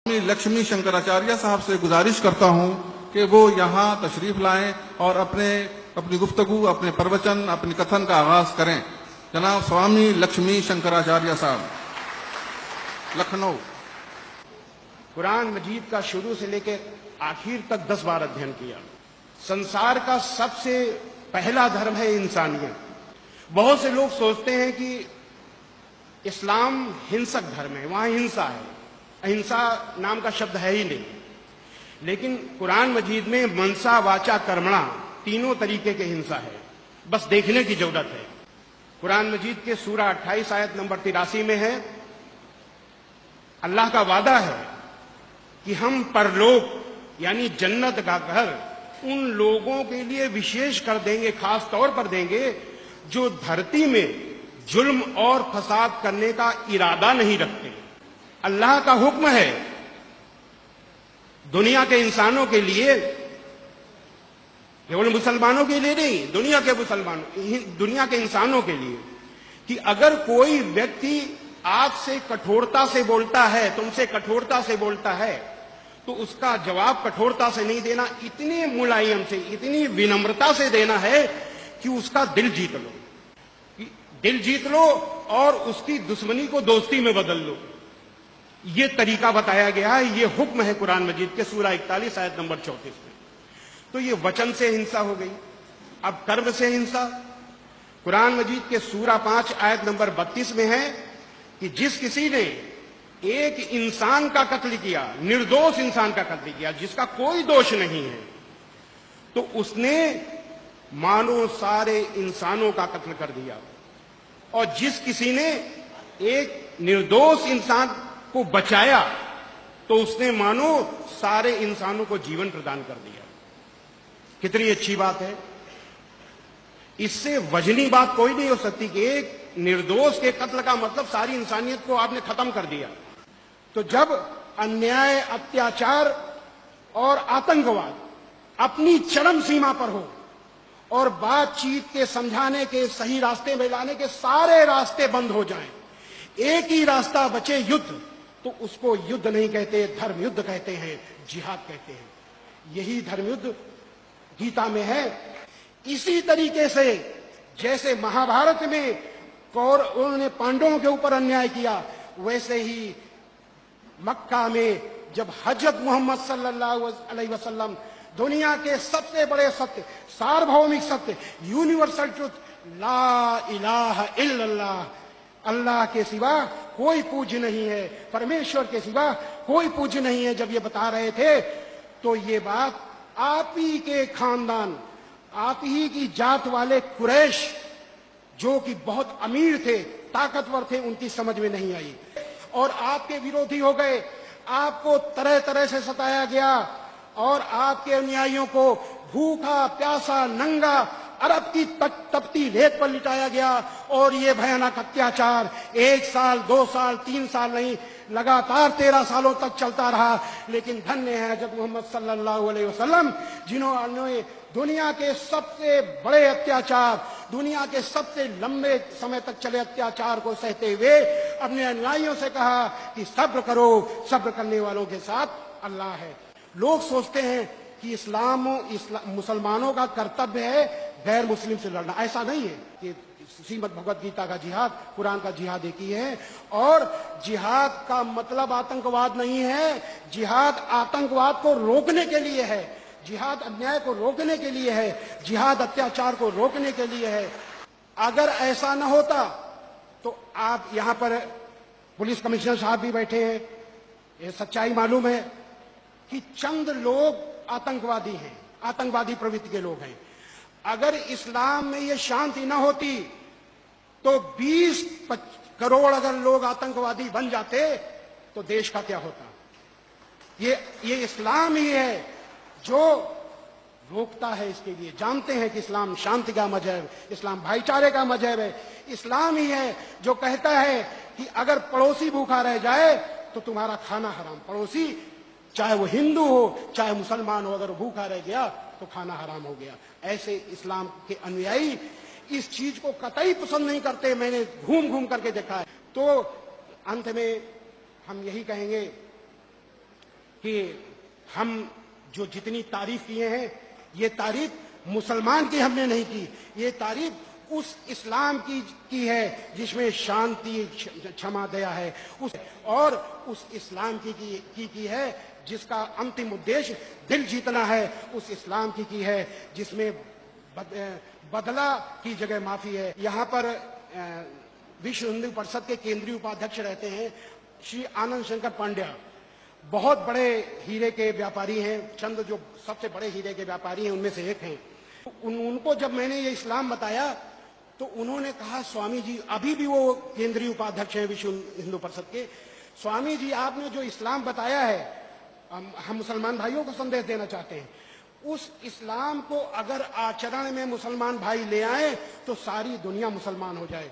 लक्ष्मी शंकराचार्य साहब से गुजारिश करता हूं कि वो यहाँ तशरीफ लाएं और अपनी गुफ्तगू, अपने प्रवचन, अपने कथन का आगाज करें। जनाब स्वामी लक्ष्मी शंकराचार्य साहब, लखनऊ। कुरान मजीद का शुरू से लेकर आखिर तक 10 बार अध्ययन किया। संसार का सबसे पहला धर्म है इंसानियत। बहुत से लोग सोचते हैं कि इस्लाम हिंसक धर्म है, वहां हिंसा है। अहिंसा नाम का शब्द है ही नहीं। लेकिन कुरान मजीद में मनसा, वाचा, कर्मणा तीनों तरीके के हिंसा है, बस देखने की जरूरत है। कुरान मजीद के सूरा 28 आयत नंबर 83 में है, अल्लाह का वादा है कि हम परलोक यानी जन्नत का घर उन लोगों के लिए विशेष कर देंगे, खास तौर पर देंगे जो धरती में जुल्म और फसाद करने का इरादा नहीं रखते। अल्लाह का हुक्म है दुनिया के इंसानों के लिए, केवल मुसलमानों के लिए नहीं, दुनिया के इंसानों के लिए, कि अगर कोई व्यक्ति आपसे कठोरता से बोलता है, तुमसे कठोरता से बोलता है, तो उसका जवाब कठोरता से नहीं देना, इतने मुलायम से, इतनी विनम्रता से देना है कि उसका दिल जीत लो, दिल जीत लो और उसकी दुश्मनी को दोस्ती में बदल लो। ये तरीका बताया गया है, ये हुक्म है कुरान मजीद के सूरा 41 आयत नंबर 34 में। तो ये वचन से हिंसा हो गई। अब कर्म से हिंसा कुरान मजीद के सूरा 5 आयत नंबर 32 में है कि जिस किसी ने एक इंसान का कत्ल किया, निर्दोष इंसान का कत्ल किया जिसका कोई दोष नहीं है, तो उसने मानो सारे इंसानों का कत्ल कर दिया। और जिस किसी ने एक निर्दोष इंसान को बचाया, तो उसने मानो सारे इंसानों को जीवन प्रदान कर दिया। कितनी अच्छी बात है। इससे वजनी बात कोई नहीं हो सकती कि एक निर्दोष के कत्ल का मतलब सारी इंसानियत को आपने खत्म कर दिया। तो जब अन्याय, अत्याचार और आतंकवाद अपनी चरम सीमा पर हो और बातचीत के, समझाने के, सही रास्ते में लाने के सारे रास्ते बंद हो जाएं, एक ही रास्ता बचे युद्ध, तो उसको युद्ध नहीं कहते, धर्म युद्ध कहते हैं, जिहाद कहते हैं। यही धर्म युद्ध गीता में है। इसी तरीके से जैसे महाभारत में उन्होंने पांडवों के ऊपर अन्याय किया, वैसे ही मक्का में जब हजरत मोहम्मद सल्लल्लाहु अलैहि वसल्लम दुनिया के सबसे बड़े सत्य, सार्वभौमिक सत्य, यूनिवर्सल ट्रुथ, ला इलाहा इल्लल्लाह, अल्लाह के सिवा कोई पूज्य नहीं है, परमेश्वर के सिवा कोई पूज्य नहीं है, जब ये बता रहे थे, तो ये बात आप ही के खानदान, आप ही की जात वाले कुरैश, जो कि बहुत अमीर थे, ताकतवर थे, उनकी समझ में नहीं आई और आपके विरोधी हो गए। आपको तरह तरह से सताया गया और आपके अनुयायियों को भूखा, प्यासा, नंगा अरब की तपती रेत पर लिटाया गया। और ये भयानक अत्याचार 1 साल, 2 साल, 3 साल नहीं, लगातार 13 सालों तक चलता रहा। लेकिन धन्य है हज़रत मोहम्मद सल्लल्लाहु अलैहि वसल्लम, जिन्होंने दुनिया के सबसे बड़े अत्याचार, दुनिया के सबसे लंबे समय तक चले अत्याचार को सहते हुए अपने अनुयायियों से कहा कि सब्र करो, सब्र करने वालों के साथ अल्लाह है। लोग सोचते हैं कि मुसलमानों का कर्तव्य है गैर मुस्लिम से लड़ना। ऐसा नहीं है कि श्रीमद् भगवत गीता का जिहाद, कुरान का जिहाद एक ही है। और जिहाद का मतलब आतंकवाद नहीं है। जिहाद आतंकवाद को रोकने के लिए है, जिहाद अन्याय को रोकने के लिए है, जिहाद अत्याचार को रोकने के लिए है। अगर ऐसा न होता तो आप यहां पर पुलिस कमिश्नर साहब भी बैठे हैं, ये सच्चाई मालूम है कि चंद लोग आतंकवादी हैं, आतंकवादी प्रवृत्ति के लोग हैं। अगर इस्लाम में ये शांति न होती तो 20 करोड़ अगर लोग आतंकवादी बन जाते तो देश का क्या होता। ये इस्लाम ही है जो रोकता है इसके लिए। जानते हैं कि इस्लाम शांति का मजहब, इस्लाम भाईचारे का मजहब है। इस्लाम ही है जो कहता है कि अगर पड़ोसी भूखा रह जाए तो तुम्हारा खाना हराम। पड़ोसी चाहे वो हिंदू हो, चाहे मुसलमान हो, अगर भूखा रह गया तो खाना हराम हो गया। ऐसे इस्लाम के अनुयायी इस चीज को कतई पसंद नहीं करते। मैंने घूम घूम करके देखा है। तो अंत में हम यही कहेंगे कि हम जो जितनी तारीफ किए हैं, ये तारीफ मुसलमान की हमने नहीं की, ये तारीफ उस इस्लाम की है जिसमें शांति, क्षमा, दया है, और उस इस्लाम की है जिसका अंतिम उद्देश्य दिल जीतना है, उस इस्लाम की है जिसमें बदला की जगह माफी है। यहाँ पर विश्व हिंदू परिषद के केंद्रीय उपाध्यक्ष रहते हैं श्री आनंद शंकर पांड्या, बहुत बड़े हीरे के व्यापारी हैं, चंद जो सबसे बड़े हीरे के व्यापारी हैं उनमें से एक हैं। उनको जब मैंने ये इस्लाम बताया तो उन्होंने कहा, स्वामी जी, अभी भी वो केंद्रीय उपाध्यक्ष हैं विश्व हिंदू परिषद के, स्वामी जी आपने जो इस्लाम बताया है, हम मुसलमान भाइयों को संदेश देना चाहते हैं, उस इस्लाम को अगर आचरण में मुसलमान भाई ले आए तो सारी दुनिया मुसलमान हो जाए।